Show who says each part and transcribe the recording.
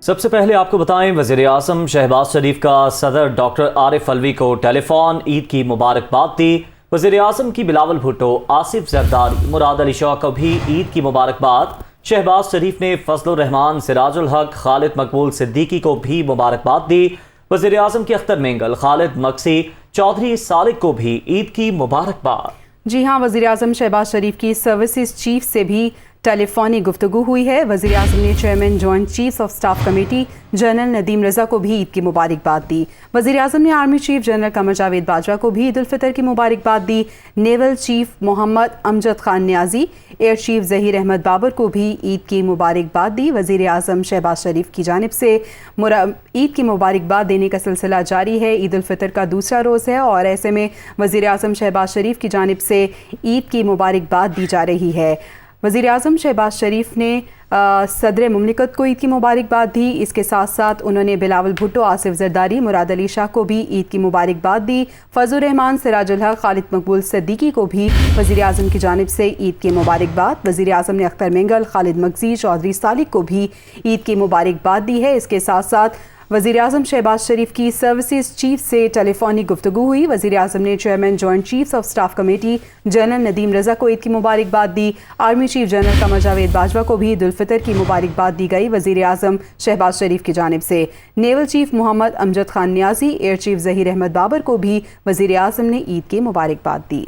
Speaker 1: सबसे पहले आपको बताएं, वज़ीर आज़म शहबाज शरीफ का सदर डॉक्टर आरिफ अलवी को टेलीफोन ईद की मुबारकबाद दी। वज़ीर आज़म की बिलावल भुट्टो, आसिफ जरदारी, मुराद अली शाह को भी ईद की मुबारकबाद। शहबाज शरीफ ने फजलुर रहमान, सिराजुल हक, खालिद मकबूल सिद्दीकी को भी मुबारकबाद दी। वज़ीर आज़म के अख्तर मेंगल, खालिद मक्सी, चौधरी सालिक को भी ईद की मुबारकबाद।
Speaker 2: जी हाँ, वज़ीर आज़म शहबाज शरीफ की सर्विसेज चीफ से भी टेलीफोनिक गुफ्तगू हुई है। वज़ीर आज़म ने chairman joint chiefs of staff committee general Nadeem Raza को भी ईद की मुबारकबाद दी। वज़ीर आज़म ने army chief general Qamar Javed Bajwa को भी ईद उल फितर की मुबारकबाद दी। Naval chief Mohammad Amjad Khan Niazi, air chief Zaheer Ahmed Babar को भी ईद की मुबारकबाद दी। वज़ीर आज़म शहबाज शरीफ की जानिब से ईद की मुबारकबाद देने का सिलसिला जारी है। ईद उल फितर का दूसरा रोज़ है और ऐसे में वज़ीर आज़म शहबाज शरीफ की जानिब से ईद की मुबारकबाद दी जा रही है। वज़ीर आज़म शहबाज शरीफ ने सदर मुमलिकत को ईद की मुबारकबाद दी। इसके साथ साथ उन्होंने बिलावल भुट्टो, आसिफ जरदारी, मुराद अली शाह को भी ईद की मुबारकबाद दी। फजलुर रहमान, सिराजुल हक, खालिद मकबूल सिद्दीकी को भी वज़ीर आज़म की जानिब से ईद की मुबारकबाद। वज़ीर आज़म ने अख्तर मेंगल, खालिद मक्सी, चौधरी सालिक को भी ईद की मुबारकबाद दी है। इसके साथ साथ वज़ीर आज़म शहबाज शरीफ की सर्विसेज चीफ से टेलीफोनिक गुफ्तगू हुई। वज़ीर आज़म ने chairman joint chiefs of staff committee general Nadeem Raza को ईद की मुबारकबाद दी। Army chief general Qamar Javed Bajwa को भी ईद उल फितर की मुबारकबाद दी गई वज़ीर आज़म शहबाज शरीफ की जानिब से। Naval chief Mohammad Amjad Khan Niazi, air chief Zaheer Ahmed Babar को भी वज़ीर आज़म ने ईद की मुबारकबाद दी।